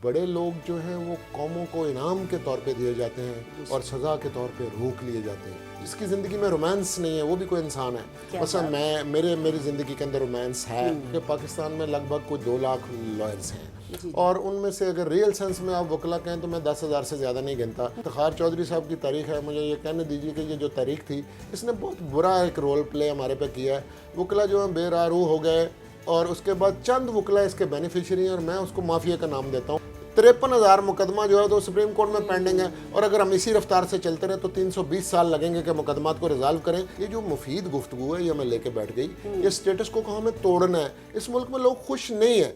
بڑے لوگ جو ہیں وہ قوموں کو انعام کے طور پہ دیے جاتے ہیں اور سزا کے طور پہ روک لیے جاتے ہیں. جس کی زندگی میں رومانس نہیں ہے وہ بھی کوئی انسان ہے. مثلا میری زندگی کے اندر رومانس ہے کہ پاکستان میں لگ بھگ کوئی 2 لاکھ لائرز ہیں اور ان میں سے اگر ریئل سینس میں آپ وکلا کہیں تو میں 10,000 سے زیادہ نہیں گنتا. افتخار چودھری صاحب کی تاریخ ہے, مجھے یہ کہنے دیجیے کہ یہ جو تاریخ تھی اس نے بہت برا ایک رول پلے ہمارے پہ کیا ہے. وکلا جو ہیں بے راہ روح ہو گئے اور اس کے بعد چند وکلا اس کے بینیفیشری ہیں اور میں اس کو مافیا کا نام دیتا ہوں. 53,000 مقدمہ جو ہے تو سپریم کورٹ میں پینڈنگ ہے اور اگر ہم اسی رفتار سے چلتے رہے تو 320 سال لگیں گے کہ مقدمات کو ریزالو کریں. یہ جو مفید گفتگو ہے یہ میں لے کے بیٹھ گئی. یہ سٹیٹس کو ہمیں توڑنا ہے. اس ملک میں لوگ خوش نہیں ہیں.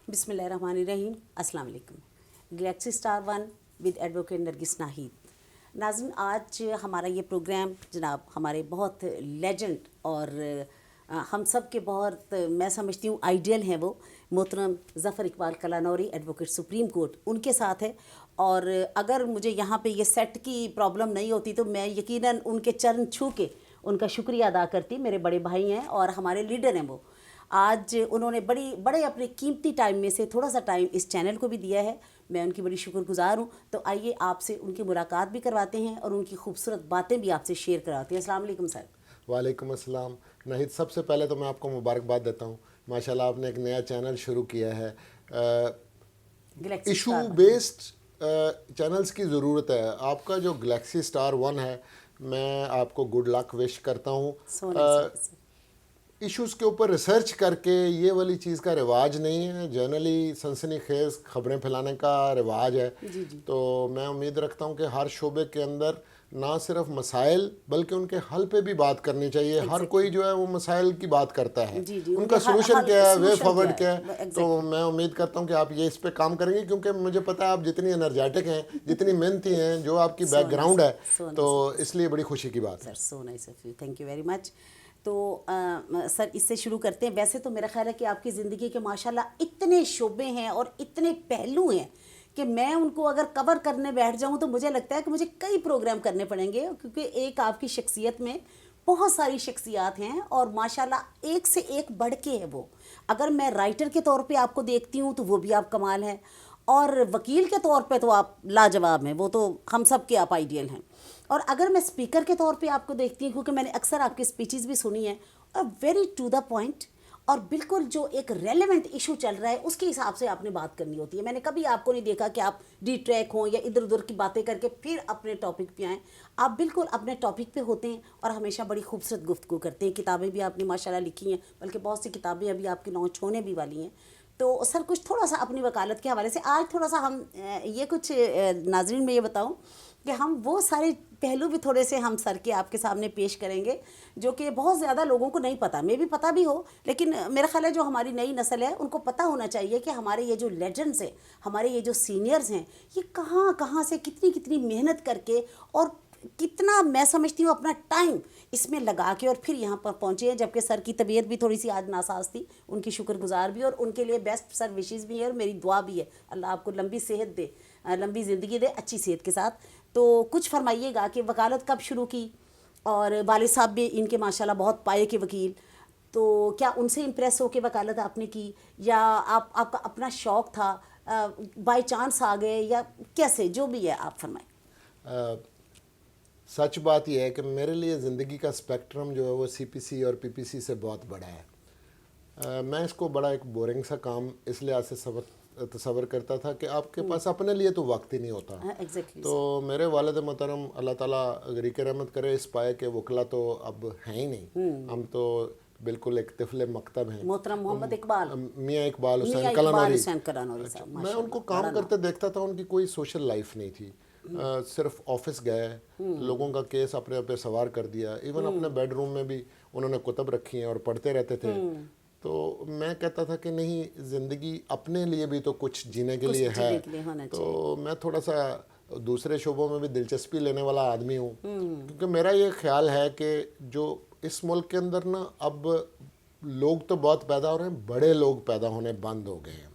بسم اللہ الرحمن الرحیم. السلام علیکم. گلیکسی سٹار 1 ود ایڈوکیٹ نرگس ناہید. ناظرین, آج ہمارا یہ پروگرام جناب ہمارے بہت لیجنڈ اور ہم سب کے بہت میں سمجھتی ہوں آئیڈیل ہیں وہ محترم ظفر اقبال کلانوری ایڈوکیٹ سپریم کورٹ, ان کے ساتھ ہے. اور اگر مجھے یہاں پہ یہ سیٹ کی پرابلم نہیں ہوتی تو میں یقیناً ان کے چرن چھو کے ان کا شکریہ ادا کرتی. میرے بڑے بھائی ہیں اور ہمارے لیڈر ہیں وہ. آج انہوں نے بڑے اپنے قیمتی ٹائم میں سے تھوڑا سا ٹائم اس چینل کو بھی دیا ہے. میں ان کی بڑی شکر گزار ہوں. تو آئیے آپ سے ان کی ملاقات بھی کرواتے ہیں اور ان کی خوبصورت باتیں بھی آپ سے شیئر کرواتے ہیں. السلام علیکم سر. وعلیکم السلام. ناہید, سب سے پہلے تو میں آپ کو مبارکباد دیتا ہوں. ماشاءاللہ آپ نے ایک نیا چینل شروع کیا ہے. ایشو بیسڈ چینلز کی ضرورت ہے. آپ کا جو گلیکسی سٹار 1 ہے, میں آپ کو گڈ لک وش کرتا ہوں. ایشوز کے اوپر ریسرچ کر کے یہ والی چیز کا رواج نہیں ہے. جنرلی سنسنی خیز خبریں پھیلانے کا رواج ہے. تو میں امید رکھتا ہوں کہ ہر شعبے کے اندر نہ صرف مسائل بلکہ ان کے حل پہ بھی بات کرنی چاہیے. ہر کوئی جو ہے وہ مسائل کی بات کرتا ہے, ان کا سلوشن کیا ہے, وے فارورڈ کیا ہے. تو میں امید کرتا ہوں کہ آپ یہ اس پہ کام کریں گے, کیونکہ مجھے پتا ہے آپ جتنی انرجیٹک ہیں, جتنی محنتی ہیں, جو آپ کی بیک گراؤنڈ ہے, تو اس لیے بڑی خوشی کی بات ہے. Sir so nice of you, thank you very much. تو سر اس سے شروع کرتے ہیں. ویسے تو میرا خیال ہے کہ آپ کی زندگی کے ماشاءاللہ اتنے شعبے ہیں اور اتنے پہلو ہیں کہ میں ان کو اگر کور کرنے بیٹھ جاؤں تو مجھے لگتا ہے کہ مجھے کئی پروگرام کرنے پڑیں گے, کیونکہ ایک آپ کی شخصیت میں بہت ساری شخصیات ہیں اور ماشاءاللہ ایک سے ایک بڑھ کے ہے وہ. اگر میں رائٹر کے طور پہ آپ کو دیکھتی ہوں تو وہ بھی آپ کمال ہیں, اور وکیل کے طور پہ تو آپ لاجواب ہیں, وہ تو ہم سب کے آپ آئیڈیل ہیں. اور اگر میں اسپیکر کے طور پہ آپ کو دیکھتی ہوں, کیونکہ میں نے اکثر آپ کی اسپیچز بھی سنی ہیں, اور ویری ٹو دا پوائنٹ اور بالکل جو ایک ریلیونٹ ایشو چل رہا ہے اس کے حساب سے آپ نے بات کرنی ہوتی ہے. میں نے کبھی آپ کو نہیں دیکھا کہ آپ ڈی ٹریک ہوں یا ادھر ادھر کی باتیں کر کے پھر اپنے ٹاپک پہ آئیں. آپ بالکل اپنے ٹاپک پہ ہوتے ہیں اور ہمیشہ بڑی خوبصورت گفتگو کرتے ہیں. کتابیں بھی آپ نے ماشاءاللہ لکھی ہیں, بلکہ بہت سی کتابیں ابھی آپ کی لانچ ہونے بھی والی ہیں. تو سر کچھ تھوڑا سا اپنی وکالت کے حوالے سے آج تھوڑا سا ہم یہ کچھ ناظرین میں یہ بتاؤں کہ ہم وہ سارے پہلو بھی تھوڑے سے ہم سر کے آپ کے سامنے پیش کریں گے جو کہ بہت زیادہ لوگوں کو نہیں پتہ. میں بھی پتہ بھی ہو, لیکن میرا خیال ہے جو ہماری نئی نسل ہے ان کو پتہ ہونا چاہیے کہ ہمارے یہ جو لیجنڈز ہیں, ہمارے یہ جو سینئرز ہیں, یہ کہاں کہاں سے کتنی محنت کر کے اور کتنا میں سمجھتی ہوں اپنا ٹائم اس میں لگا کے اور پھر یہاں پر پہنچے ہیں. جبکہ سر کی طبیعت بھی تھوڑی سی آج ناساز تھی, ان کی شکر گزار بھی, اور ان کے لیے بیسٹ سر وشیز بھی ہے اور میری دعا بھی ہے اللہ آپ کو لمبی صحت دے, لمبی زندگی دے اچھی صحت کے ساتھ. تو کچھ فرمائیے گا کہ وکالت کب شروع کی, اور والد صاحب بھی ان کے ماشاءاللہ بہت پائے کے وکیل, تو کیا ان سے امپریس ہو کے وکالت آپ نے کی یا آپ کا اپنا شوق تھا, بائی چانس آ گئے, یا کیسے, جو بھی ہے آپ فرمائیں. سچ بات یہ ہے کہ میرے لیے زندگی کا اسپیکٹرم جو ہے وہ سی پی سی اور پی پی سی سے بہت بڑا ہے. میں اس کو بڑا ایک بورنگ سا کام اس لحاظ سے تصور کرتا تھا کہ آپ کے پاس اپنے لیے تو وقت ہی نہیں ہوتا. تو میرے والد محترم اللہ تعالیٰ غریق رحمت کرے اس پائے کہ وکلا تو اب ہیں ہی نہیں, ہم تو بالکل ایک طفل مکتب ہیں. محترم محمد اقبال, میاں اقبال حسین کلانوری, میں ان کو کام کرتے دیکھتا تھا. ان کی کوئی سوشل لائف نہیں تھی, صرف آفس گئے, لوگوں کا کیس اپنے پہ سوار کر دیا. ایون اپنے بیڈ روم میں بھی انہوں نے کتب رکھی ہیں اور پڑھتے رہتے تھے. تو میں کہتا تھا کہ نہیں, زندگی اپنے لیے بھی تو کچھ جینے کے لیے ہے. تو میں تھوڑا سا دوسرے شعبوں میں بھی دلچسپی لینے والا آدمی ہوں, کیونکہ میرا یہ خیال ہے کہ جو اس ملک کے اندر نا اب لوگ تو بہت پیدا ہو رہے ہیں, بڑے لوگ پیدا ہونے بند ہو گئے ہیں.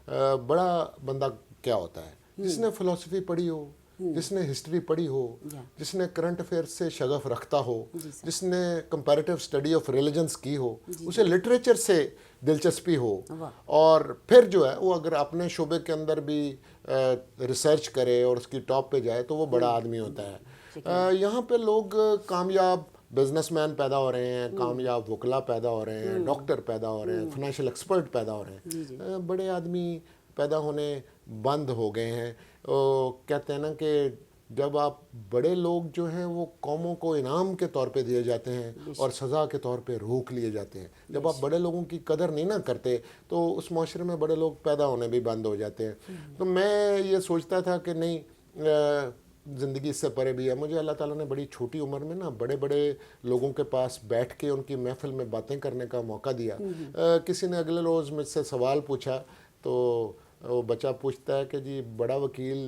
बड़ा बंदा क्या होता है, जिसने फिलॉसफी पढ़ी हो, जिसने हिस्ट्री पढ़ी हो, जिसने करंट अफेयर्स से शगफ रखता हो, जिसने कंपैरेटिव स्टडी ऑफ रिलीजन्स की हो, उसे लिटरेचर से दिलचस्पी हो, और फिर जो है वो अगर अपने शोबे के अंदर भी रिसर्च करे और उसकी टॉप पे जाए तो वो बड़ा आदमी होता है। यहाँ पे लोग कामयाब बिजनेसमैन पैदा हो रहे हैं, कामयाब वकला पैदा हो रहे हैं, डॉक्टर पैदा हो रहे हैं, फाइनेंशियल एक्सपर्ट पैदा हो रहे हैं, बड़े आदमी पैदा होने बंद हो गए हैं। कहते हैं ना कि जब आप बड़े लोग जो हैं वो कौमों को इनाम के तौर पे दिए जाते हैं और सज़ा के तौर पे रोक लिए जाते हैं। जब आप बड़े लोगों की कदर नहीं ना करते तो उस माशरे में बड़े लोग पैदा होने भी बंद हो जाते हैं। तो मैं ये सोचता था कि नहीं, ज़िंदगी इससे परे भी है। मुझे अल्लाह ताला ने बड़ी छोटी उम्र में ना बड़े बड़े लोगों के पास बैठ के उनकी महफिल में बातें करने का मौका दिया। किसी ने अगले रोज़ मुझसे सवाल पूछा तो वो बच्चा पूछता है कि जी बड़ा वकील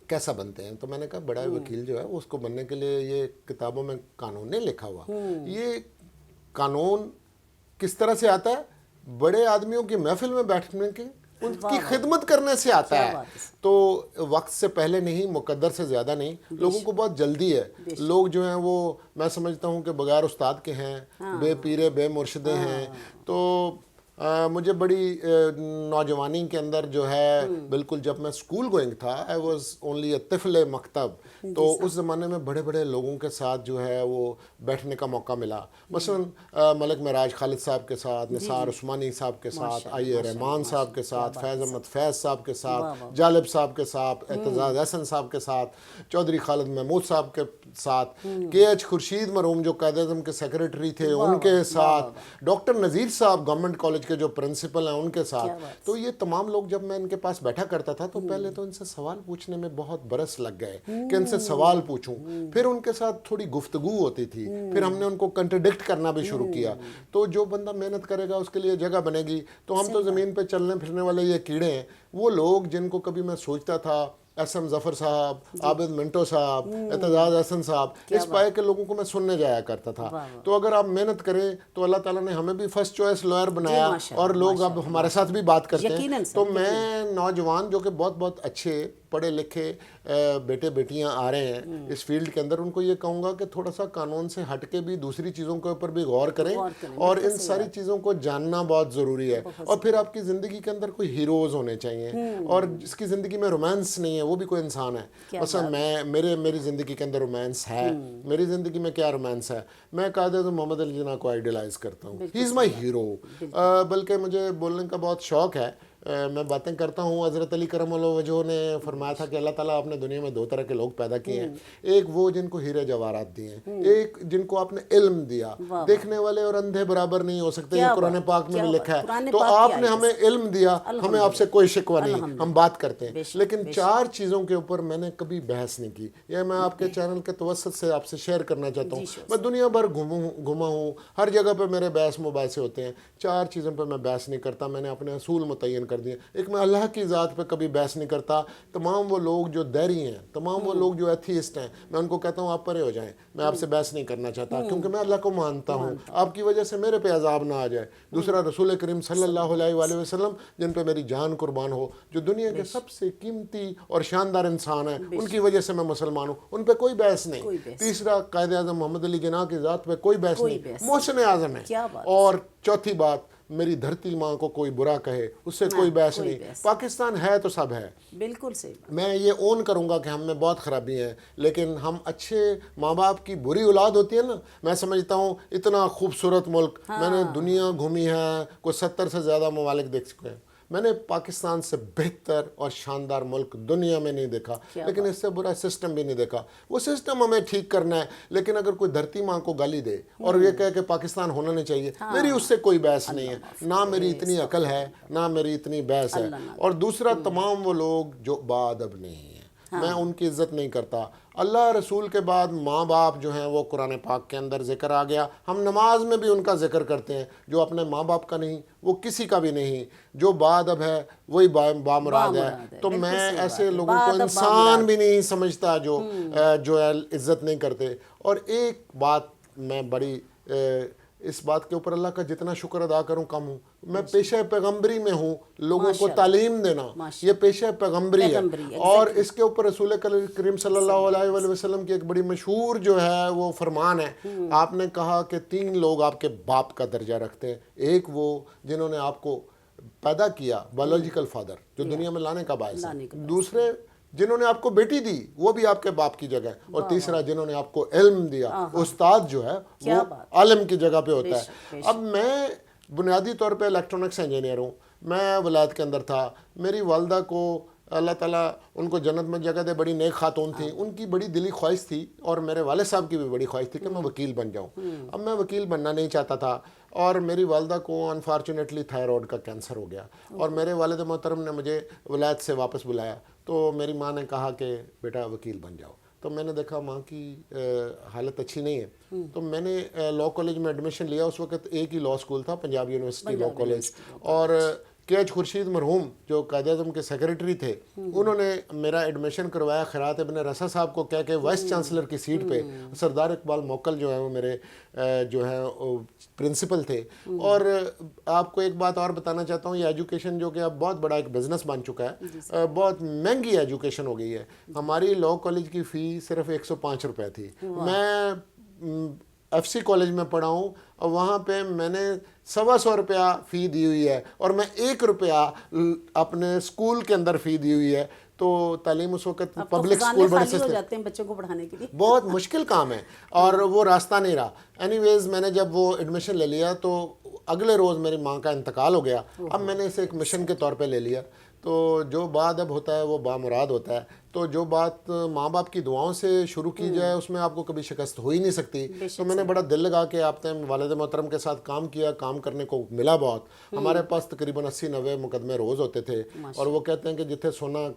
कैसा बनते हैं, तो मैंने कहा बड़ा वकील जो है उसको बनने के लिए ये किताबों में कानून नहीं लिखा हुआ, ये कानून किस तरह से आता है, बड़े आदमियों की महफिल में बैठने के उनकी खिदमत करने से आता है। तो वक्त से पहले नहीं, मुकद्दर से ज़्यादा नहीं, लोगों को बहुत जल्दी है। लोग जो हैं वो मैं समझता हूँ कि बगैर उस्ताद के हैं, बेपीरे बेमुर्शिदे हैं। तो मुझे बड़ी नौजवानी के अंदर जो है, बिल्कुल जब मैं स्कूल गोइंग था, आई वॉज ओनली अ तिफले मकतब, तो उस ज़माने में बड़े बड़े लोगों के साथ जो है वो बैठने का मौका मिला। मसलन मलिक महराज खालिद साहब के साथ, निसार उस्मानी साहब के साथ, आई रहमान साहब के साथ, फैज़ अहमद फैज़ साहब के साथ, जालिब साहब के साथ, एतजाज़ हसन साहब के साथ, चौधरी खालिद महमूद साहब के साथ, KH खुर्शीद मरहूम जो कायद-ए-आज़म के सेक्रेटरी थे उनके साथ, डॉक्टर नज़ीर साहब गवर्नमेंट कॉलेज के जो प्रिंसिपल हैं उनके साथ। तो ये तमाम लोग जब मैं इनके पास बैठा करता था तो पहले तो इनसे सवाल पूछने में बहुत बरस लग गए कि इनसे सवाल पूछूं, फिर उनके साथ थोड़ी गुफ्तगू होती थी, फिर हमने उनको कंट्रडिक्ट करना भी शुरू किया। तो जो बंदा मेहनत करेगा उसके लिए जगह बनेगी। तो हम तो ज़मीन पे चलने फिरने वाले ये कीड़े हैं। वो लोग जिनको कभी मैं सोचता था SM ज़फ़र साहब, आबिद मिंटो साहब, एतजाज़ हसन साहब, इस पाए के लोगों को मैं सुनने जाया करता था। तो अगर आप मेहनत करें तो अल्लाह ताला ने हमें भी फर्स्ट चॉइस लॉयर बनाया और लोग अब हमारे साथ भी बात करते हैं। तो मैं नौजवान जो कि बहुत बहुत अच्छे पढ़े लिखे बेटे बेटियां आ रहे हैं इस फील्ड के अंदर, उनको ये कहूँगा कि थोड़ा सा कानून से हट के भी दूसरी चीज़ों के ऊपर भी गौर करें और इन सारी चीज़ों को जानना बहुत ज़रूरी है। और फिर आपकी ज़िंदगी के अंदर कोई हीरोज़ होने चाहिए, और जिसकी ज़िंदगी में रोमांस नहीं है वो भी कोई इंसान है। असल मेरी ज़िंदगी के अंदर रोमांस है। मेरी ज़िंदगी में क्या रोमांस है, मैं कायद-ए-आज़म मोहम्मद अली जिन्ना को आइडियलाइज़ करता हूँ। He is my hero. बल्कि मुझे बोलने का बहुत शौक़ है। मैं बातें करता हूँ। हज़रत अली करमल्लाहु वजहू ने फरमाया था कि अल्लाह ताला आपने दुनिया में दो तरह के लोग पैदा किए हैं, एक वो जिनको हीरे जवाहरात दिए हैं, एक जिनको आपने इल्म दिया। देखने वाले और अंधे बराबर नहीं हो सकते, ये कुरान पाक में भी लिखा है। तो आपने हमें इल्म दिया, हमें आपसे कोई शिकवा नहीं, हम बात करते हैं। लेकिन चार चीज़ों के ऊपर मैंने कभी बहस नहीं की। यह मैं आपके चैनल के तवस्सुत से आपसे शेयर करना चाहता हूँ। मैं दुनिया भर घुमा हूँ, हर जगह पर मेरे बहस मुबासे होते हैं। चार चीज़ों पर मैं बहस नहीं करता, मैंने अपने असूल मुतय्यन कर दिए। एक, मैं अल्लाह की ज़ात पे कभी बहस नहीं करता। तमाम वो लोग जो दैरी हैं, तमाम वो लोग जो एथीस्ट हैं, मैं उनको कहता हूँ आप परे हो जाएं, मैं आपसे बहस नहीं करना चाहता, क्योंकि मैं अल्लाह को मानता हूँ। आपकी वजह से मेरे पे अजाब ना आ जाए। दूसरा, रसूल करीम सल्लल्लाहु अलैहि वसल्लम जिन पे मेरी जान कुर्बान हो, जो दुनिया के सबसे कीमती और शानदार इंसान है, उनकी वजह से मैं मुसलमान हूँ, उन पर कोई बहस नहीं। तीसरा, कायद-ए-आज़म मोहम्मद अली जिन्ना की ज़ात पे कोई बहस नहीं, मोहसिन आज़म है। और चौथी बात, मेरी धरती माँ को कोई बुरा कहे उससे कोई बहस नहीं। पाकिस्तान है तो सब है, बिल्कुल सही। मैं ये ओन करूँगा कि हम में बहुत ख़राबी है, लेकिन हम अच्छे माँ बाप की बुरी औलाद होती है ना। मैं समझता हूँ इतना खूबसूरत मुल्क, मैंने दुनिया घूमी है, कोई 70 से ज़्यादा ममालिक देख चुके हैं, मैंने पाकिस्तान से बेहतर और शानदार मुल्क दुनिया में नहीं देखा, लेकिन इससे बुरा सिस्टम भी नहीं देखा। वो सिस्टम हमें ठीक करना है, लेकिन अगर कोई धरती माँ को गाली दे और ये कहे कि पाकिस्तान होना नहीं चाहिए, मेरी उससे कोई बहस नहीं है। ना मेरी इतनी अकल है, ना मेरी इतनी बहस है। और दूसरा, तमाम वो लोग जो बाअदब नहीं हैं, मैं उनकी इज्जत नहीं करता। अल्लाह रसूल के बाद माँ बाप जो हैं वो कुरान पाक के अंदर जिक्र आ गया, हम नमाज में भी उनका जिक्र करते हैं। जो अपने माँ बाप का नहीं वो किसी का भी नहीं, जो बाअदब है वही बामुराद है। तो मैं ऐसे लोगों को इंसान भी नहीं समझता जो है इज्जत नहीं करते। और एक बात मैं बड़ी इस बात के ऊपर अल्लाह का जितना शुक्र अदा करूं कम हूँ, میں پیشہ پیغمبری میں ہوں، لوگوں کو تعلیم دینا، یہ پیشہ پیغمبری ہے۔ اور اس کے اوپر رسول کریم صلی اللہ علیہ وآلہ وسلم کی ایک بڑی مشہور جو ہے وہ فرمان ہے، آپ نے کہا کہ 3 لوگ آپ کے باپ کا درجہ رکھتے ہیں، ایک وہ جنہوں نے آپ کو پیدا کیا، بایولوجیکل فادر جو دنیا میں لانے کا باعث ہے، دوسرے جنہوں نے آپ کو بیٹی دی وہ بھی آپ کے باپ کی جگہ ہے، اور تیسرا جنہوں نے آپ کو علم دیا، استاد جو ہے وہ عالم کی جگہ پہ ہوتا ہے۔ اب میں بنیادی طور پہ الیکٹرونکس انجینئر ہوں، میں ولایت کے اندر تھا، میری والدہ کو اللہ تعالیٰ ان کو جنت میں جگہ دے، بڑی نیک خاتون تھیں، ان کی بڑی دلی خواہش تھی، اور میرے والد صاحب کی بھی بڑی خواہش تھی کہ میں وکیل بن جاؤں۔ اب میں وکیل بننا نہیں چاہتا تھا، اور میری والدہ کو انفارچونیٹلی تھائرائیڈ کا کینسر ہو گیا، اور میرے والد محترم نے مجھے ولایت سے واپس بلایا، تو میری ماں نے کہا کہ بیٹا وکیل بن جاؤ۔ تو میں نے دیکھا ماں کی حالت اچھی نہیں ہے، تو میں نے لاء کالج میں ایڈمیشن لیا۔ اس وقت ایک ہی لاء سکول تھا، پنجاب یونیورسٹی لاء کالج، اور کے ایچ خورشید مرحوم جو قائد اعظم کے سیکریٹری تھے، انہوں نے میرا ایڈمیشن کروایا خیرات ابن رسا صاحب کو کہہ کے وائس چانسلر کی سیٹ پہ۔ سردار اقبال موکل جو ہے وہ میرے جو ہے پرنسپل تھے۔ اور آپ کو ایک بات اور بتانا چاہتا ہوں، یہ ایجوکیشن جو کہ اب بہت بڑا ایک بزنس بن چکا ہے، بہت مہنگی ایجوکیشن ہو گئی ہے۔ ہماری لاء کالج کی فی صرف 105 روپے تھی۔ میں ایف سی کالج میں پڑھا ہوں، اور وہاں پہ میں نے 125 روپیہ فی دی ہوئی ہے، اور میں 1 روپیہ اپنے اسکول کے اندر فی دی ہوئی ہے۔ تو تعلیم اس وقت پبلک اسکول بڑے ہو جاتے ہیں بچوں کو پڑھانے کے لیے، بہت مشکل کام ہے، اور وہ راستہ نہیں رہا۔ اینی ویز میں نے جب وہ ایڈمیشن لے لیا تو اگلے روز میری ماں کا انتقال ہو گیا۔ اب میں نے اسے ایک مشن کے طور پہ لے لیا، تو جو بات اب ہوتا ہے وہ بامراد ہوتا ہے۔ تو جو بات ماں باپ کی دعاؤں سے شروع کی جائے اس میں آپ کو کبھی شکست ہو ہی نہیں سکتی۔ تو میں نے بڑا دل لگا کے آپ نے والد محترم کے ساتھ کام کیا، کام کرنے کو ملا بہت۔ ہمارے پاس تقریباً 80-90 مقدمے روز ہوتے تھے، اور وہ کہتے ہیں کہ جتھے سونا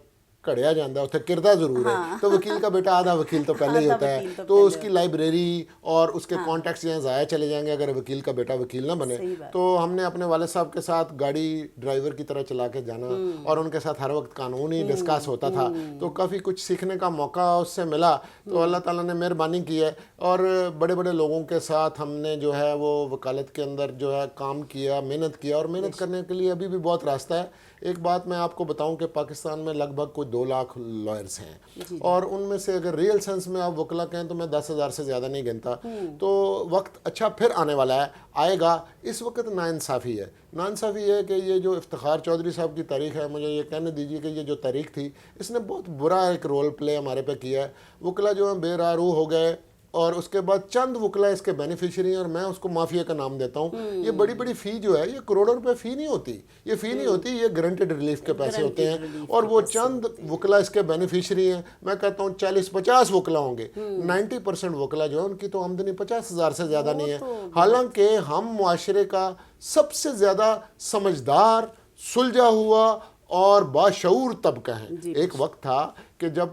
کڑیا جاندہ اتنے کردہ ضرور ہے۔ تو وکیل کا بیٹا آدھا وکیل تو پہلے ہی ہوتا ہے، تو اس کی لائبریری اور اس کے کانٹیکٹس یہاں ضائع چلے جائیں گے اگر وکیل کا بیٹا وکیل نہ بنے۔ تو ہم نے اپنے والد صاحب کے ساتھ گاڑی ڈرائیور کی طرح چلا کے جانا، اور ان کے ساتھ ہر وقت قانونی ڈسکس ہوتا تھا، تو کافی کچھ سیکھنے کا موقع اس سے ملا۔ تو اللہ تعالیٰ نے مہربانی کی ہے، اور بڑے بڑے لوگوں کے ساتھ ہم نے جو ہے وہ وکالت کے اندر جو ہے کام کیا، محنت کیا، اور محنت کرنے کے لیے ابھی بھی بہت راستہ ہے۔ ایک بات میں آپ کو بتاؤں کہ پاکستان میں لگ بھگ کوئی 2 لاکھ لائرز ہیں، اور ان میں سے اگر ریئل سینس میں آپ وکلا کہیں تو میں 10,000 سے زیادہ نہیں گنتا۔ تو وقت اچھا پھر آنے والا ہے، آئے گا۔ اس وقت ناانصافی ہے، ناانصافی ہے کہ یہ جو افتخار چودھری صاحب کی تاریخ ہے، مجھے یہ کہنے دیجیے کہ یہ جو تاریخ تھی اس نے بہت برا ایک رول پلے ہمارے پہ کیا ہے۔ وکلا جو ہیں بے راہ روح ہو گئے، اور اس کے بعد چند وکلا اس کے بینیفیشری ہیں، اور میں اس کو مافیا کا نام دیتا ہوں۔ یہ بڑی بڑی فی جو ہے یہ کروڑوں روپے فی نہیں ہوتی، یہ فی نہیں ہوتی، یہ گارنٹیڈ ریلیف کے پیسے ہوتے ہیں، اور وہ چند وکلا اس کے بینیفیشری ہیں۔ میں کہتا ہوں 40-50 وکلا ہوں گے، 90% وکلا جو ہے ان کی تو آمدنی 50,000 سے زیادہ نہیں ہے، حالانکہ ہم معاشرے کا سب سے زیادہ سمجھدار، سلجھا ہوا اور باشعور طبقہ ہے۔ ایک وقت تھا کہ جب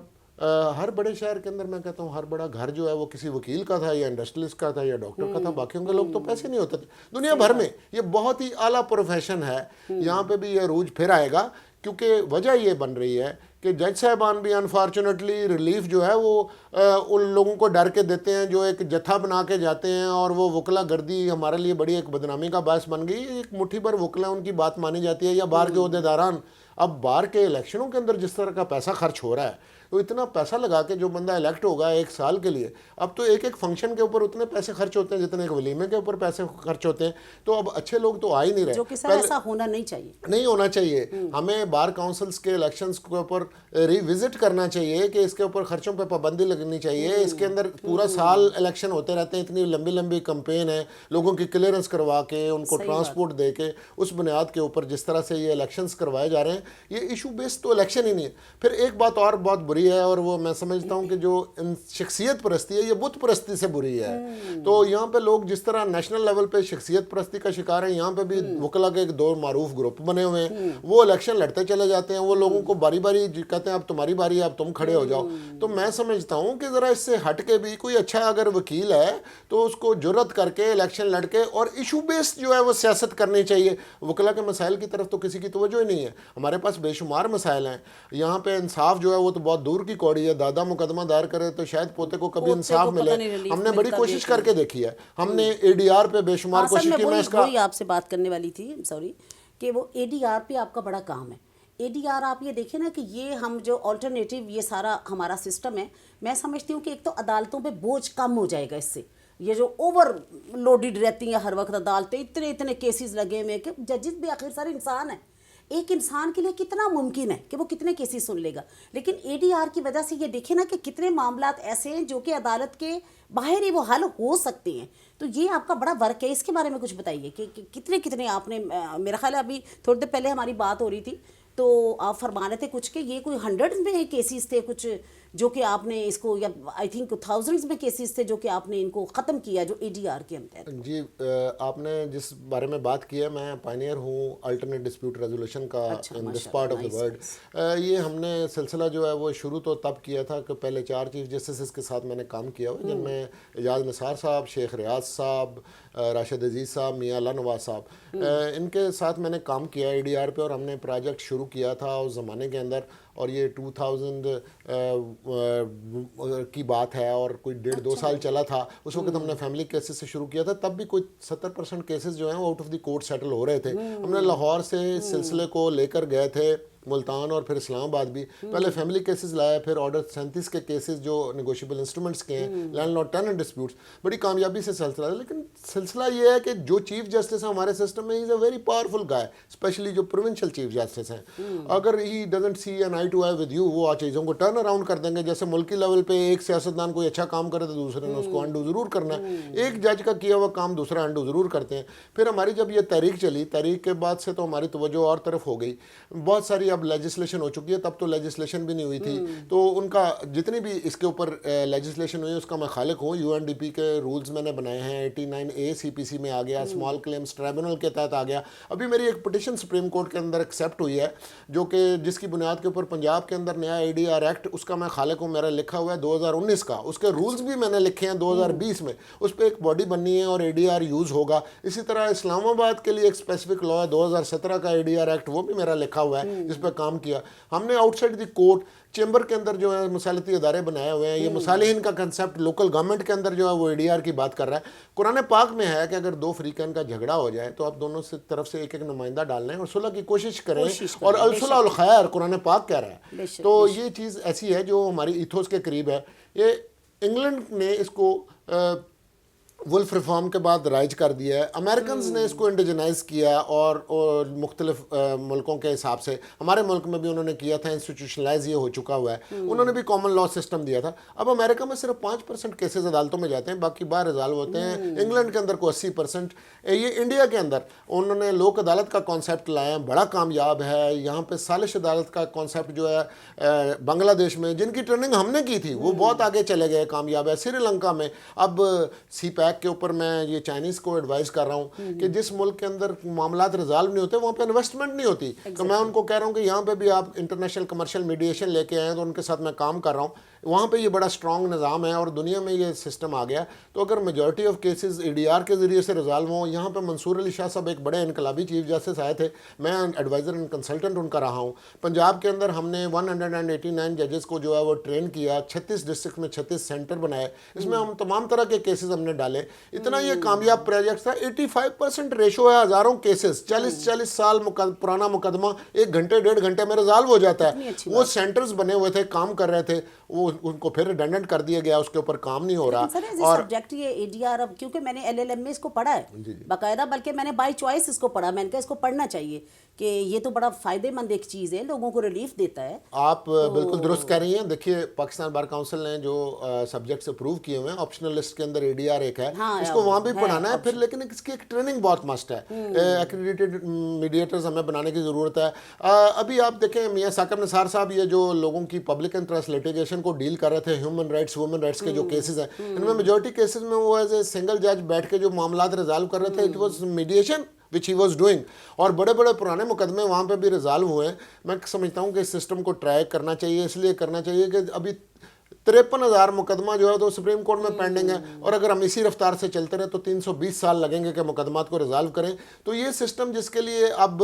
ہر بڑے شہر کے اندر، میں کہتا ہوں ہر بڑا گھر جو ہے وہ کسی وکیل کا تھا، یا انڈسٹریلسٹ کا تھا، یا ڈاکٹر کا تھا، باقیوں کے لوگ تو پیسے نہیں ہوتے تھے۔ دنیا بھر میں یہ بہت ہی اعلیٰ پروفیشن ہے، یہاں پہ بھی یہ عروج پھر آئے گا، کیونکہ وجہ یہ بن رہی ہے کہ جج صاحبان بھی انفارچونیٹلی ریلیف جو ہے وہ ان لوگوں کو ڈر کے دیتے ہیں جو ایک جتھا بنا کے جاتے ہیں، اور وہ وکلا گردی ہمارے لیے بڑی ایک بدنامی کا باعث بن گئی۔ ایک مٹھی بھر وکلا ان کی بات مانی جاتی ہے، یا باہر کے عہدیداران۔ اب باہر کے الیکشنوں کے اندر جس طرح کا پیسہ خرچ ہو رہا ہے، تو اتنا پیسہ لگا کے جو بندہ الیکٹ ہوگا 1 سال کے لیے، اب تو ایک فنکشن کے اوپر اتنے پیسے خرچ ہوتے ہیں جتنے ایک ولیمے کے اوپر پیسے خرچ ہوتے ہیں۔ تو اب اچھے لوگ تو آ ہی نہیں رہے، جو کہ سر ایسا ہونا نہیں چاہیے، نہیں ہونا چاہیے۔ ہمیں بار کاؤنسلز کے الیکشنز کے اوپر ری وزٹ کرنا چاہیے کہ اس کے اوپر خرچوں پہ پابندی لگنی چاہیے۔ اس کے اندر پورا سال الیکشن ہوتے رہتے ہیں، اتنی لمبی لمبی کمپین ہے، لوگوں کی کلیئرنس کروا کے، ان کو ٹرانسپورٹ دے کے، اس بنیاد کے اوپر جس طرح سے یہ الیکشنز کروائے جا رہے ہیں، یہ ایشو بیس تو الیکشن ہی نہیں ہے۔ پھر ایک بات اور بہت بری ہے، اور وہ میں سمجھتا ہوں کہ جو شخصیت پرستی ہے یہ بت پرستی سے بری ہے۔ تو یہاں پہ لوگ جس طرح نیشنل لیول پہ شخصیت پرستی کا شکار ہیں، یہاں پہ بھی وکلا کے 2 معروف گروپ بنے ہوئے ہیں، وہ الیکشن لڑتے چلے جاتے ہیں، وہ لوگوں کو باری باری کہتے ہیں اب تمہاری باری ہے، اب تم کھڑے ہو جاؤ۔ تو میں سمجھتا ہوں کہ ذرا اس سے ہٹ کے بھی کوئی اچھا اگر وکیل ہے تو اس کو جرت کر کے الیکشن لڑ کے، اور ایشو بیس جو ہے وہ سیاست کرنی چاہیے۔ وکلا کے مسائل کی طرف تو کسی کی توجہ ہی نہیں ہے۔ ہمارے ہمارے پاس بے شمار مسائل ہیں. یہاں پہ انصاف جو ہے وہ تو بہت دور کی کوڑی ہے. دادا مقدمہ دار کرے تو شاید پوتے کو کبھی انصاف ملے. ہم نے بڑی کوشش کر کے دیکھی ہے. ہم نے اے ڈی آر پہ بے شمار کوشش کی. میں اس کا وہی آپ سے بات کرنے والی تھی, سوری, کہ وہ اے ڈی آر پہ آپ کا بڑا کام ہے. اے ڈی آر آپ یہ دیکھیں نا کہ یہ ہم جو آلٹرنیٹیو یہ سارا ہمارا سسٹم ہے, میں سمجھتی ہوں کہ ایک تو عدالتوں پہ بوجھ کم ہو جائے گا اس سے. یہ جو اوور لوڈڈ رہتی ہیں ہر وقت عدالتیں, اتنے کیسز لگے ہوئے کہ ججز بھی آخر سارے انسان ہیں. ایک انسان کے لیے کتنا ممکن ہے کہ وہ کتنے کیسز سن لے گا, لیکن اے ڈی آر کی وجہ سے یہ دیکھیں نا کہ کتنے معاملات ایسے ہیں جو کہ عدالت کے باہر ہی وہ حل ہو سکتے ہیں. تو یہ آپ کا بڑا ورک ہے, اس کے بارے میں کچھ بتائیے کہ کتنے آپ نے, میرا خیال ہے ابھی تھوڑی دیر پہلے ہماری بات ہو رہی تھی تو آپ فرما رہے تھے کچھ کہ یہ کوئی 100 میں کیسز تھے کچھ جو کہ آپ نے اس کو, یا آئی تھنک 1000 میں کیسز تھے جو کہ آپ نے ان کو ختم کیا جو اے ڈی آر کے اندر. جی, آپ نے جس بارے میں بات کی ہے, میں پائنیئر ہوں الٹرنیٹ ڈسپیوٹ ریزولوشن کا in this part of the world. یہ ہم نے سلسلہ جو ہے وہ شروع تو تب کیا تھا کہ پہلے 4 چیف جسٹسز کے ساتھ میں نے کام کیا ہوا, جن میں اعجاز نثار صاحب, شیخ ریاض صاحب, راشد عزیز صاحب, میاں اللہ نواز صاحب, ان کے ساتھ میں نے کام کیا اے ڈی آر پہ. اور ہم نے پروجیکٹ شروع کیا تھا اس زمانے کے اندر, اور یہ 2000 کی بات ہے, اور کوئی 1.5-2 سال چلا تھا. اس وقت ہم نے فیملی کیسز سے شروع کیا تھا. تب بھی کوئی 70% کیسز جو ہیں وہ out of the court settle ہو رہے تھے. ہم نے لاہور سے اس سلسلے کو لے کر گئے تھے ملتان اور پھر اسلام آباد بھی. پہلے فیملی کیسز لائے, پھر آرڈر 37 کے کیسز جو نیگوشیبل انسٹرومنٹس کے ہیں, لینڈ لارڈ ٹیننٹ ڈسپیوٹس, بڑی کامیابی سے سلسلہ ہے. لیکن سلسلہ یہ ہے کہ جو چیف جسٹس ہیں ہمارے سسٹم میں, he is a very powerful guy, especially جو پروونشل چیف جسٹس ہیں. اگر he doesn't see an eye to eye with you, وہ چیزوں کو ٹرن اراؤنڈ کر دیں گے. جیسے ملکی لیول پہ ایک سیاستدان کوئی اچھا کام کرے تو دوسرے نے اس کو انڈو ضرور کرنا ہے. ایک جج کا کیا ہوا کام دوسرا انڈو ضرور کرتے ہیں. پھر ہماری جب یہ تحریک چلی, تحریک کے بعد سے تو ہماری توجہ اور طرف ہو گئی. بہت ساری اب لیجسلیشن ہو چکی ہے, تب تو لیجسلیشن بھی نہیں ہوئی تھی. تو ان کا جتنی بھی اس کے اوپر لیجسلیشن ہوئی اس کا میں خالق ہوں. یو این ڈی پی کے رولز میں نے بنائے ہیں, 89A سی پی سی میں آ گیا, اسمال کلیمز ٹریبونل کے تحت آ گیا. ابھی میری ایک پٹیشن سپریم کورٹ کے اندر ایکسیپٹ ہوئی ہے, جو کہ جس کی بنیاد کے اوپر پنجاب کے اندر نیا اے ڈی آر ایکٹ, اس کا میں خالق ہوں. میرا لکھا ہوا ہے 2019 کا, اس کے رولز بھی میں نے لکھے ہیں 2020 میں. اس پہ ایک باڈی بننی ہے اور اے ڈی آر یوز ہوگا. اسی طرح اسلام آباد کے لیے ایک اسپیسیفک لا ہے 2017 کا اے ڈی آر ایکٹ, وہ بھی میرا لکھا ہوا ہے, جس پہ کام کیا. ہم نے out side the court chamber کے اندر جو ہے مصالحتی ادارے بنائے ہوئے ہیں. یہ مصالحین کا کنسیپٹ لوکل گورنمنٹ کے اندر جو ہے وہ اے ڈی آر کی بات کر رہا ہے. قرآن پاک میں ہے کہ اگر 2 فریقین کا جھگڑا ہو جائے تو آپ دونوں سے طرف سے ایک نمائندہ ڈال لیں اور صلح کی کوشش کریں, اور الصلح الخیر قرآن پاک کہہ رہا ہے. تو یہ چیز ایسی ہے جو ہماری ایتھوس کے قریب ہے. یہ انگلینڈ نے اس کو ولف ریفارم کے بعد رائج کر دیا ہے. امریکنز نے اس کو انڈیجنائز کیا, اور مختلف ملکوں کے حساب سے. ہمارے ملک میں بھی انہوں نے کیا تھا, انسٹیٹیوشنلائز یہ ہو چکا ہوا ہے. انہوں نے بھی کامن لا سسٹم دیا تھا. اب امریکہ میں صرف 5% کیسز عدالتوں میں جاتے ہیں, باقی باہر ریزالو ہوتے ہیں. انگلینڈ کے اندر کو 80%. یہ انڈیا کے اندر انہوں نے لوک عدالت کا کانسیپٹ لایا, بڑا کامیاب ہے. یہاں پہ سالش عدالت کا کانسیپٹ جو ہے بنگلہ دیش میں, جن کی ٹریننگ ہم نے کی تھی, وہ بہت آگے چلے گئے, کامیاب ہے. سری لنکا میں اب سی پیک کے اوپر میں یہ چائنیز کو ایڈوائز کر رہا ہوں کہ جس ملک کے اندر معاملات ریزالو نہیں ہوتے وہاں پہ انویسٹمنٹ نہیں ہوتی. تو میں ان کو کہہ رہا ہوں کہ یہاں پہ بھی آپ انٹرنیشنل کمرشل میڈیشن لے کے آئے ہیں, تو ان کے ساتھ میں کام کر رہا ہوں. وہاں پہ یہ بڑا اسٹرانگ نظام ہے, اور دنیا میں یہ سسٹم آ گیا. تو اگر majority of cases A D R کے ذریعے سے ریزالو ہوں, یہاں پہ منصور علی شاہ صاحب ایک بڑے انقلابی چیف جسٹس آئے تھے, میں ایڈوائزر اینڈ کنسلٹنٹ ان کا رہا ہوں. پنجاب کے اندر ہم نے 189 ججز کو جو ہے وہ ٹرین کیا, 36 ڈسٹرکٹ میں 36 سینٹر بنائے. اس میں ہم تمام طرح کے کیسز ہم نے ڈالے. اتنا یہ کامیاب پروجیکٹ تھا. 85% ریشو ہے, ہزاروں کیسز, 40 سال پرانا مقدمہ 1 گھنٹے 1.5 گھنٹے میں ریزالو ہو جاتا ہے. وہ سینٹرز بنے ہوئے تھے, کام کر رہے تھے, وہ ان کو پھر ریڈنڈنٹ کر دیا گیا, اس کے اوپر کام نہیں ہو رہا. اور سبجیکٹ یہ اے ڈی آر, اب کیونکہ میں نے LLM میں اس کو پڑھا ہے باقاعدہ, بلکہ میں نے بائی چوائس اس کو پڑھا. میں نے کہا اس کو پڑھنا چاہیے کہ یہ تو بڑا فائدے مند ایک چیز ہے, لوگوں کو ریلیف دیتا ہے. آپ بالکل درست کہہ رہی ہیں. دیکھیے پاکستان بار کونسل نے جو سبجیکٹس اپروو کیے ہوئے ہیں, آپشنل لسٹ کے اندر اے ڈی آر ایک ہے, اس کو وہاں بھی پڑھانا ہے پھر. لیکن اس کی ایک ٹریننگ بہت مسٹ ہے. ایکریڈیٹڈ میڈیٹرز ہمیں بنانے کی ضرورت ہے. ابھی آپ دیکھیں میاں ثاقب نثار صاحب یہ جو لوگوں کی پبلک انٹرسٹ لیٹیگیشن کو ڈیل کر رہے تھے, ہیومن رائٹس وومن رائٹس کے جو کیسز ہیں, ان میں میجورٹی کیسز میں وہ ایز اے سنگل جج بیٹھ کے جو معاملات ریزالو کر رہے تھے, it was mediation which he was doing. اور بڑے بڑے پرانے مقدمے وہاں پہ بھی ریزالو ہوئے ہیں. میں سمجھتا ہوں کہ اس سسٹم کو ٹرائی کرنا چاہیے, اس لیے کرنا چاہیے کہ ابھی 53,000 मुकदमा जो है तो सुप्रीम कोर्ट में पेंडिंग है, और अगर हम इसी रफ्तार से चलते रहे तो 320 साल लगेंगे कि मुकदमात को रिजॉल्व करें। तो ये सिस्टम जिसके लिए अब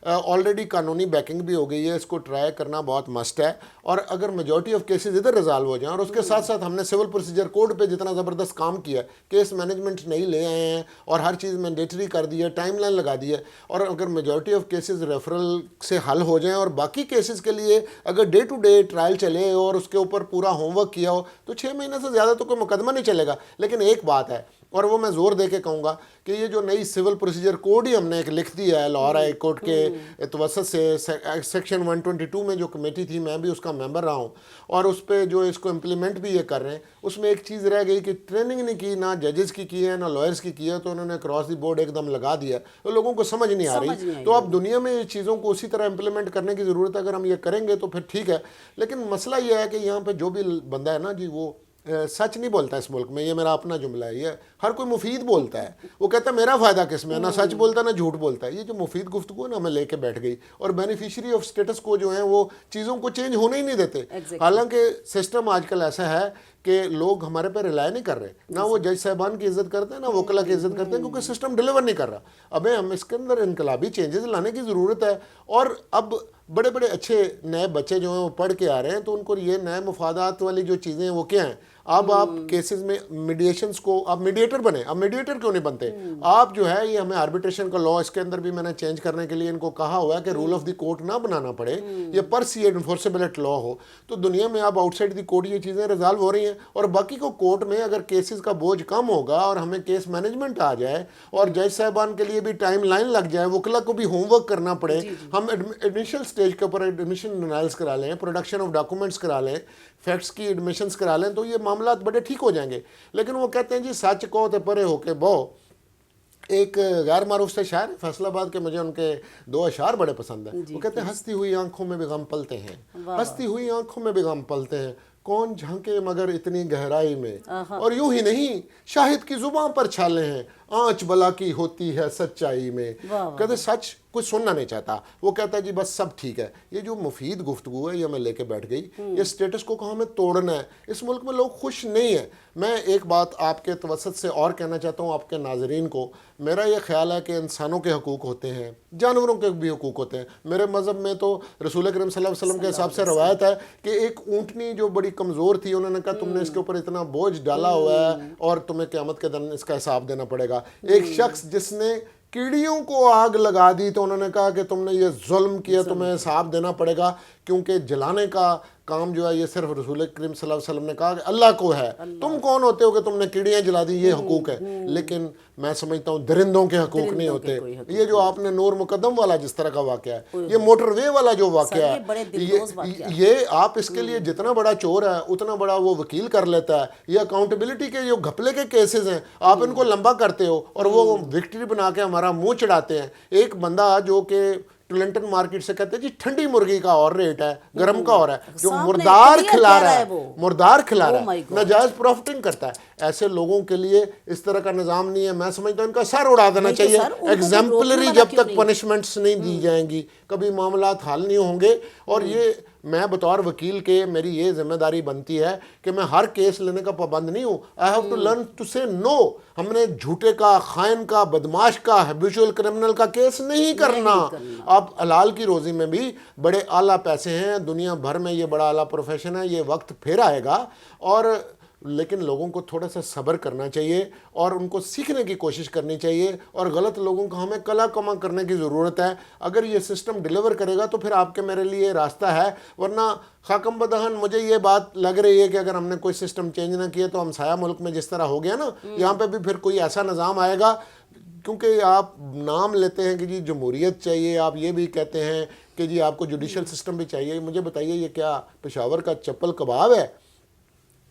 ऑलरेडी कानूनी बैकिंग भी हो गई है, इसको ट्राई करना बहुत मस्ट है। और अगर मेजॉरिटी ऑफ केसेस इधर रिजॉल्व हो जाएं, और उसके साथ साथ हमने सिविल प्रोसीजर कोड पे जितना ज़बरदस्त काम किया है, केस मैनेजमेंट नहीं ले आए हैं और हर चीज़ मैंडेटरी कर दी है, टाइमलाइन लगा दी है, और अगर मेजॉरिटी ऑफ केसेस रेफरल से हल हो जाएं और बाकी केसेस के लिए अगर डे टू डे ट्रायल चले और उसके ऊपर पूरा होमवर्क किया हो तो 6 महीने से ज़्यादा तो कोई मुकदमा नहीं चलेगा। लेकिन एक बात है, और वो मैं ज़ोर दे के कहूँगा कि ये जो नई सिविल प्रोसीजर कोड ही हमने एक लिख दिया है लाहौर हाई कोर्ट के तवसत से, सेक्शन 122 में जो कमेटी थी मैं भी उसका मेंबर रहा हूँ, और उस पर जो इसको इम्प्लीमेंट भी ये कर रहे हैं, उसमें एक चीज़ रह गई कि ट्रेनिंग नहीं की, ना जजेस की है ना लॉयर्स की है, तो उन्होंने क्रॉस द बोर्ड एकदम लगा दिया, तो लोगों को समझ नहीं आ रही। तो अब दुनिया में चीज़ों को उसी तरह इम्प्लीमेंट करने की ज़रूरत है। अगर हम ये करेंगे तो फिर ठीक है, लेकिन मसला ये है कि यहाँ पर जो भी बंदा है ना जी, वो सच नहीं बोलता इस मुल्क में। ये मेरा अपना जुमला है, ये हर कोई मुफीद बोलता है, वो कहता है मेरा फ़ायदा किस में, ना सच बोलता ना झूठ बोलता है। ये जो मुफीद गुफ्तगू है ना, हमें लेके बैठ गई, और बेनिफिशियरी ऑफ स्टेटस को जो है वो चीज़ों को चेंज होने ही नहीं देते। हालांकि सिस्टम आजकल ऐसा है कि लोग हमारे पे रिलाय नहीं कर रहे, ना वो जज साहबान की इज्जत करते हैं ना वकला की इज्जत करते हैं, क्योंकि सिस्टम डिलीवर नहीं कर रहा। अबे हम इसके अंदर इनकलाबी चेंजेस लाने की ज़रूरत है। और अब बड़े बड़े अच्छे नए बच्चे जो हैं वो पढ़ के आ रहे हैं, तो उनको ये नए मुफादात वाली जो चीज़ें हैं वो क्या हैं। अब आप केसेस में मीडिएशंस को, आप मीडिएटर बने, अब मीडिएटर क्यों नहीं बनते आप? जो है ये हमें आर्बिट्रेशन का लॉ, इसके अंदर भी मैंने चेंज करने के लिए इनको कहा हुआ है कि रूल ऑफ द कोर्ट ना बनाना पड़े, ये पर सी इन्फोर्सेबल एट लॉ हो। तो दुनिया में अब आउटसाइड द कोर्ट ये चीज़ें रिजॉल्व हो रही हैं, और बाकी को कोर्ट में अगर केसेस का बोझ कम होगा और हमें केस मैनेजमेंट आ जाए और जज साहबान के लिए भी टाइम लाइन लग जाए, वकला को भी होमवर्क करना पड़े, हम इनिशियल स्टेज के ऊपर एडमिशन एनालिसिस करा लें, प्रोडक्शन ऑफ डॉक्यूमेंट्स करा लें, फैक्ट्स की एडमिशंस करा लें, तो ये मामला बड़े ठीक हो जाएंगे। लेकिन वो कहते हैं जी सच को तो परे होके बो। एक गैर मारूफ से शायर फैसलाबाद के, मुझे उनके 2 अशार बड़े पसंद हैं। वो कहते हैं हंसती हुई आंखों में भी गम पलते हैं, हंसती हुई आंखों में भी गम पलते हैं, कौन झांके मगर इतनी गहराई में, और यूं ही नहीं शाहिद की जुबान पर छाले हैं, आंच बला की होती है सच्चाई में। कहते सच कुछ सुनना नहीं चाहता, वो कहता है जी बस सब ठीक है। ये जो मुफीद गुफ्तगू है ये मैं लेके बैठ गई, ये स्टेटस को हमें तोड़ना है। इस मुल्क में लोग खुश नहीं है। मैं एक बात आपके तवसत से और कहना चाहता हूँ आपके नाजरीन को। मेरा ये ख्याल है कि इंसानों के हकूक़ होते हैं, जानवरों के भी हकूक़ होते हैं। मेरे मज़हब में तो रसूल करीम सल्लल्लाहु अलैहि वसल्लम के हिसाब से रवायत है कि एक ऊँटनी जो बड़ी कमज़ोर थी, उन्होंने कहा तुमने इसके ऊपर इतना बोझ डाला हुआ है और तुम्हें क़यामत के दिन इसका हिसाब देना पड़ेगा। एक शख्स जिसने कीड़ियों को आग लगा दी, तो उन्होंने कहा कि तुमने ये जुल्म किया, तुम्हें हिसाब देना पड़ेगा, क्योंकि जलाने का काम जो है ये सिर्फ रसूल करीम सल्लल्लाहु अलैहि वसल्लम ने कहा कि अल्लाह को है। तुम कौन होते हो कि तुमने कीड़ियाँ जला दी, ये हकूक़ है। लेकिन मैं समझता हूँ दरिंदों के हकूक़ नहीं होते। ये जो आपने नूर मुकद्दम वाला जिस तरह का वाक़या है, ये मोटरवे वाला जो वाक़या है, ये आप इसके लिए जितना बड़ा चोर है उतना बड़ा वो वकील कर लेता है। ये अकाउंटेबिलिटी के जो घपले के केसेस हैं, आप इनको लंबा करते हो और वो विक्ट्री बना के हमारा मुँह चढ़ाते हैं। एक बंदा जो कि टुलंटन मार्केट से कहते हैं जी ठंडी मुर्गी का और रेट है, गरम का और है, जो मुर्दार खिला रहा है, मुर्दार खिला रहा है, नाजायज प्रॉफिटिंग करता है। ऐसे लोगों के लिए इस तरह का निज़ाम नहीं है। मैं समझता हूँ इनका सर उड़ा देना चाहिए। एग्जाम्पलरी जब तक पनिशमेंट्स नहीं दी जाएंगी कभी मामला हल नहीं होंगे। और ये मैं बतौर वकील के मेरी ये जिम्मेदारी बनती है कि मैं हर केस लेने का पाबंद नहीं हूँ। I have to learn to say no. हमने झूठे का, खाइन का, बदमाश का, हैबिचुअल क्रिमिनल का केस नहीं करना। अब हलाल की रोज़ी में भी बड़े आला पैसे हैं, दुनिया भर में ये बड़ा आला प्रोफेशन है, ये वक्त फिर आएगा। और लेकिन लोगों को थोड़ा सा सब्र करना चाहिए और उनको सीखने की कोशिश करनी चाहिए, और गलत लोगों को हमें कला कमा करने की ज़रूरत है। अगर ये सिस्टम डिलीवर करेगा तो फिर आपके मेरे लिए रास्ता है, वरना खाकम बदहन मुझे ये बात लग रही है कि अगर हमने कोई सिस्टम चेंज ना किया तो हमसाया मुल्क में जिस तरह हो गया ना, यहाँ पे भी फिर कोई ऐसा निज़ाम आएगा। क्योंकि आप नाम लेते हैं कि जी जमहूरियत चाहिए, आप ये भी कहते हैं कि जी आपको जुडिशल सिस्टम भी चाहिए। मुझे बताइए ये क्या पेशावर का चप्पल कबाब है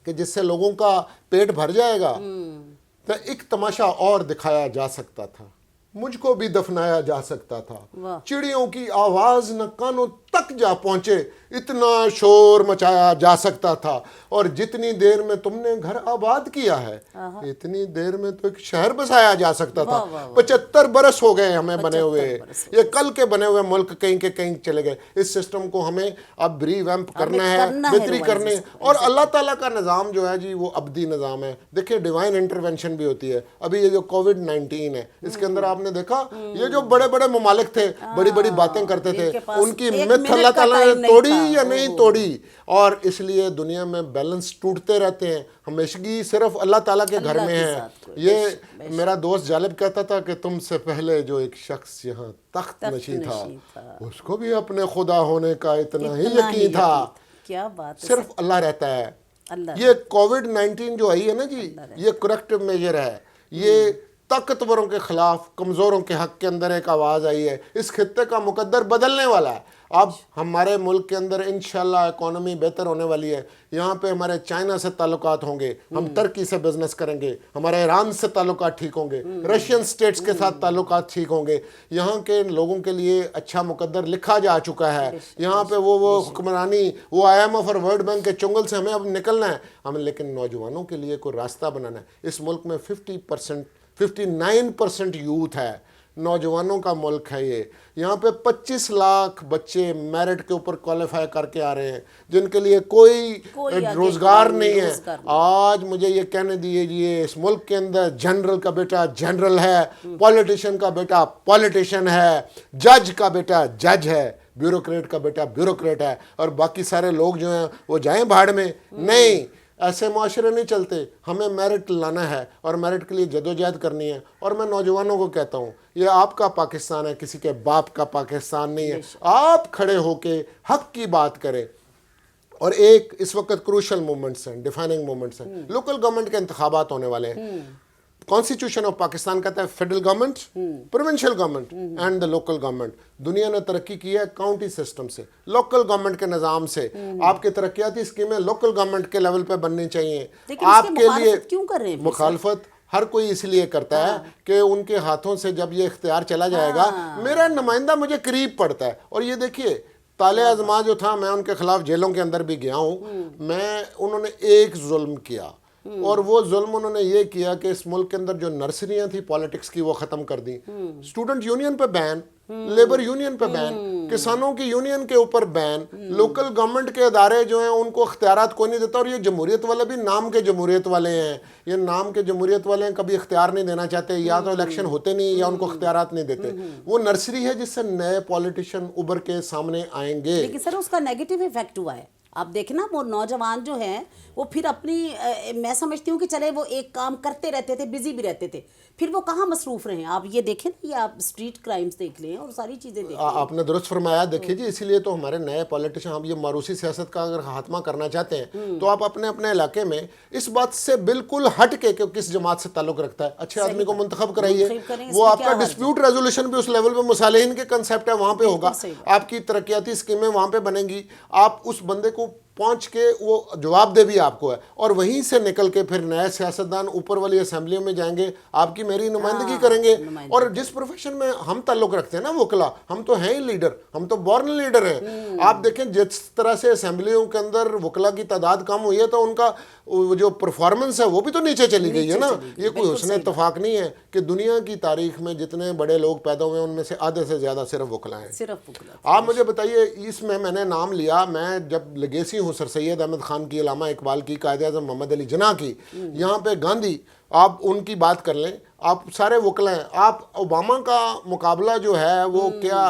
कि जिससे लोगों का पेट भर जाएगा? तो एक तमाशा और दिखाया जा सकता था। मुझ को भी दफनाया जा सकता था, वाह। चिड़ियों की आवाज न कानों तक जा पहुंचे, इतना शोर मचाया जा सकता था, और जितनी देर में तुमने घर आबाद किया है इतनी देर में तो एक शहर बसाया जा सकता था। 75 बरस हो गए हमें बने हुए, ये कल के बने हुए मुल्क कहीं के कहीं चले गए। इस सिस्टम को हमें अब रिवैम्प करना है, बेहतरी करनी है, और अल्लाह ताला का निज़ाम जो है जी वो अब्दी निज़ाम है। देखिए डिवाइन इंटरवेंशन भी होती है। अभी ये जो कोविड-19 है इसके अंदर आपने देखा ये जो बड़े बड़े ममालिक थे, बड़ी बड़ी बातें करते थे, उनकी मिथ अल्लाह ताला ने तोड़ी या नहीं तोड़ी, और इसलिए दुनिया में बैलेंस टूटते रहते हैं। हमेशगी सिर्फ अल्लाह ताला के घर में है। ये मेरा दोस्त जालिब कहता था कि तुमसे पहले जो एक शख्स यहाँ तख्त नशी था उसको भी अपने खुदा होने का इतना ही यकीन था। क्या बात है, सिर्फ अल्लाह रहता है। अल्लाह। ये कोविड-19 जो आई है ना जी, ये करेक्टिव मेजर है। ये ताकतवरों के खिलाफ कमज़ोरों के हक के अंदर एक आवाज़ आई है। इस खित्ते का मुकद्दर बदलने वाला है। अब हमारे मुल्क के अंदर इंशाल्लाह इकोनॉमी बेहतर होने वाली है। यहाँ पे हमारे चाइना से ताल्लुकात होंगे, हम तुर्की से बिजनेस करेंगे, हमारे ईरान से ताल्लुकात ठीक होंगे, रशियन स्टेट्स के साथ ताल्लुकात ठीक होंगे। यहाँ के लोगों के लिए अच्छा मुकद्दर लिखा जा चुका है। यहाँ पे वो हुक्मरानी, वो IMF और वर्ल्ड बैंक के चुंगल से हमें अब निकलना है। हमें लेकिन नौजवानों के लिए कोई रास्ता बनाना है। इस मुल्क में 59% यूथ है, नौजवानों का मुल्क है ये। यहाँ पे 25 लाख बच्चे मेरिट के ऊपर क्वालिफाई करके आ रहे हैं जिनके लिए कोई रोजगार नहीं है। आज मुझे ये कहने दीजिए, इस मुल्क के अंदर जनरल का बेटा जनरल है, पॉलिटिशियन का बेटा पॉलिटिशियन है, जज का बेटा जज है, ब्यूरोक्रेट का बेटा ब्यूरोक्रेट है, और बाकी सारे लोग जो हैं वो जाएं भाड़ में। नहीं, ऐसे माशरे नहीं चलते। हमें मेरिट लाना है और मेरिट के लिए जदोजहद करनी है। और मैं नौजवानों को कहता हूँ, ये आपका पाकिस्तान है, किसी के बाप का पाकिस्तान नहीं है। आप खड़े होके हक की बात करें। और एक इस वक्त क्रूशल मूवमेंट्स हैं, डिफाइनिंग मूवमेंट्स हैं। लोकल गवर्नमेंट के इंतखाबात होने वाले हैं। कॉन्स्टिट्यूशन ऑफ पाकिस्तान कहता है federal government, provincial government and the local government. दुनिया ने तरक्की की है काउंटी सिस्टम से, लोकल गवर्नमेंट के निज़ाम से। आपके तरक्याती स्कीमें लोकल गवर्नमेंट के लेवल पे बननी चाहिए। आपके लिए क्यों कर रहे हैं मुखालफत हर कोई इसलिए करता है कि उनके हाथों से जब ये इख्तियार चला जाएगा, मेरा नुमाइंदा मुझे करीब पड़ता है। और ये देखिए ताले आजमा जो था, मैं उनके खिलाफ जेलों के अंदर भी गया हूँ। उन्होंने एक जुल्म किया, और वो जुल्म उन्होंने ये किया कि इस मुल्क के अंदर जो नर्सरियां थी पॉलिटिक्स की वो ख़त्म कर दी। स्टूडेंट यूनियन पे बैन, लेबर यूनियन पे बैन, किसानों की यूनियन के ऊपर बैन, लोकल गवर्नमेंट के अदारे जो हैं उनको इख्तियारात कोई नहीं देता। और ये जमहूरियत वाले भी नाम के जमहूरियत वाले हैं। ये नाम के जमहूरियत वाले हैं, कभी इख्तियार नहीं देना चाहते, या तो इलेक्शन होते नहीं या उनको इख्तियारात नहीं देते। वो नर्सरी है जिससे नए पॉलिटिशियन उभर के सामने आएंगे। लेकिन सर उसका नेगेटिव इफेक्ट हुआ है। आप देखना वो नौजवान जो हैं वो फिर अपनी मैं समझती हूँ कि चले वो एक काम करते रहते थे, बिजी भी रहते थे, फिर वो कहाँ मसरूफ रहे हैं। आप ये देखें ना, ये आप स्ट्रीट क्राइम्स देख लें और सारी चीज़ें देखें। आपने दुरुस्त फरमाया। देखिए जी, इसीलिए तो हमारे नए पॉलिटिशियन, हम ये मारूसी सियासत का अगर खात्मा करना चाहते हैं तो आप अपने अपने इलाके में इस बात से बिल्कुल हट के कि किस जमात से ताल्लुक रखता है, अच्छे आदमी को मुंतखब कराइए। वो आपका डिस्प्यूट रेजोल्यूशन भी उस लेवल पे मुसालिहीन के कंसेप्ट है वहाँ पे होगा, आपकी तरक्याती स्कीमें वहाँ पे बनेंगी। आप उस बंदे को पहुंच के वो जवाबदेही आपको है, और वहीं से निकल के फिर नए सियासतदान ऊपर वाली असेंबलियों में जाएंगे, आपकी मेरी नुमाइंदगी करेंगे। और जिस प्रोफेशन में हम ताल्लुक रखते हैं ना वकला, हम तो हैं ही लीडर, हम तो बॉर्न लीडर हैं। आप देखें जिस तरह से असेंबलियों के अंदर वकला की तादाद कम हुई है तो उनका जो परफॉर्मेंस है वो भी तो नीचे चली गई है ना। ये कोई हुस्न इत्तफाक नहीं है कि दुनिया की तारीख में जितने बड़े लोग पैदा हुए उनमें से आधे से ज़्यादा सिर्फ वकला हैं। सिर्फ वकला। आप मुझे बताइए, इसमें मैंने नाम लिया, मैं जब लेगेसी हूँ सर सैयद अहमद खान की, अल्लामा इकबाल की, कायद-ए-आज़म मोहम्मद अली जिन्ना की, यहाँ पे गांधी, आप उनकी बात कर लें, आप सारे वकला हैं। आप ओबामा का मुकाबला जो है वो क्या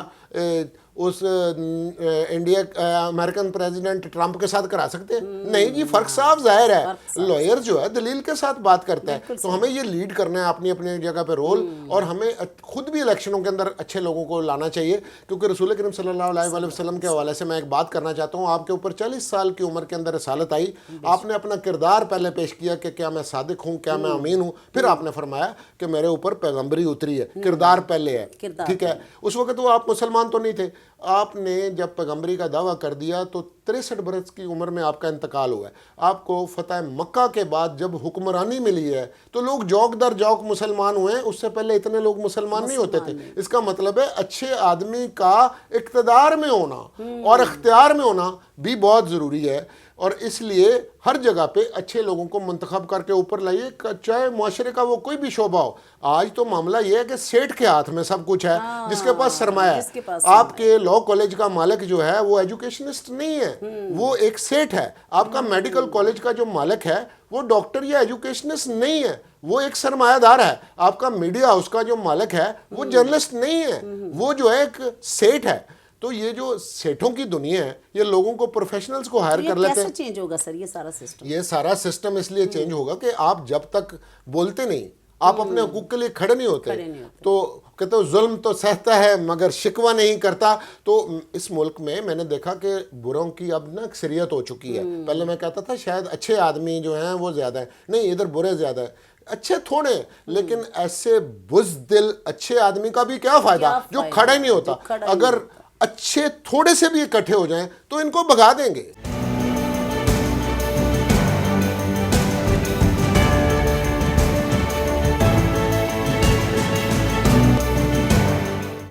उस इंडिया अमेरिकन प्रेसिडेंट ट्रंप के साथ करा सकते हैं? नहीं जी, फ़र्क साफ जाहिर है। लॉयर जो है दलील के साथ बात करता है। तो हमें ये लीड करना है अपनी अपनी जगह पे रोल, और हमें खुद भी इलेक्शनों के अंदर अच्छे लोगों को लाना चाहिए। क्योंकि रसूल करीम सल्लल्लाहु अलैहि वसल्लम के हवाले से मैं एक बात करना चाहता हूँ। आपके ऊपर 40 साल की उम्र के अंदर रिसालत आई, आपने अपना किरदार पहले पेश किया कि क्या मैं सादिक हूँ, क्या मैं अमीन हूँ। फिर आपने फरमाया कि मेरे ऊपर पैगम्बरी उतरी है, किरदार पहले है, ठीक है। उस वक्त वो आप मुसलमान तो नहीं थे, आपने जब पैगम्बरी का दावा कर दिया तो 63 बरस की उम्र में आपका इंतकाल हुआ है, आपको फतह मक्का के बाद जब हुक्मरानी मिली है तो लोग जौक दर जौक मुसलमान हुए हैं, उससे पहले इतने लोग मुसलमान नहीं होते थे। इसका मतलब है अच्छे आदमी का इक़्तिदार में होना और इख्तियार में होना भी बहुत ज़रूरी है, और इसलिए हर जगह पे अच्छे लोगों को मंतखब करके ऊपर लाइए, चाहे मुआशरे का वो कोई भी शोबा हो। आज तो मामला ये है कि सेठ के हाथ में सब कुछ है, जिसके पास सरमाया है। आपके लॉ कॉलेज का मालिक जो है वो एजुकेशनिस्ट नहीं है, वो एक सेठ है। आपका मेडिकल कॉलेज का जो मालिक है वो डॉक्टर या एजुकेशनिस्ट नहीं है, वो एक सरमायादार है। आपका मीडिया हाउस का जो मालिक है वो जर्नलिस्ट नहीं है, वो जो है एक सेठ है। तो ये जो सेठों की दुनिया है, ये लोगों को, प्रोफेशनल्स को हायर कर लेते हैं। कैसे चेंज होगा सर ये सारा सिस्टम? ये सारा सिस्टम इसलिए चेंज होगा कि आप जब तक बोलते नहीं, आप अपने हकूक के लिए खड़े नहीं होते, तो कहते हो जुल्म तो सहता है मगर शिकवा नहीं करता। तो इस मुल्क में मैंने देखा कि बुरों की अब ना अक्सरियत हो चुकी है। पहले मैं कहता था शायद अच्छे आदमी जो हैं वो ज़्यादा है, नहीं, इधर बुरे ज़्यादा है, अच्छे थोड़े, लेकिन ऐसे बुज़दिल अच्छे आदमी का भी क्या फ़ायदा जो खड़ा ही नहीं होता। अगर अच्छे थोड़े से भी इकट्ठे हो जाएं तो इनको भगा देंगे।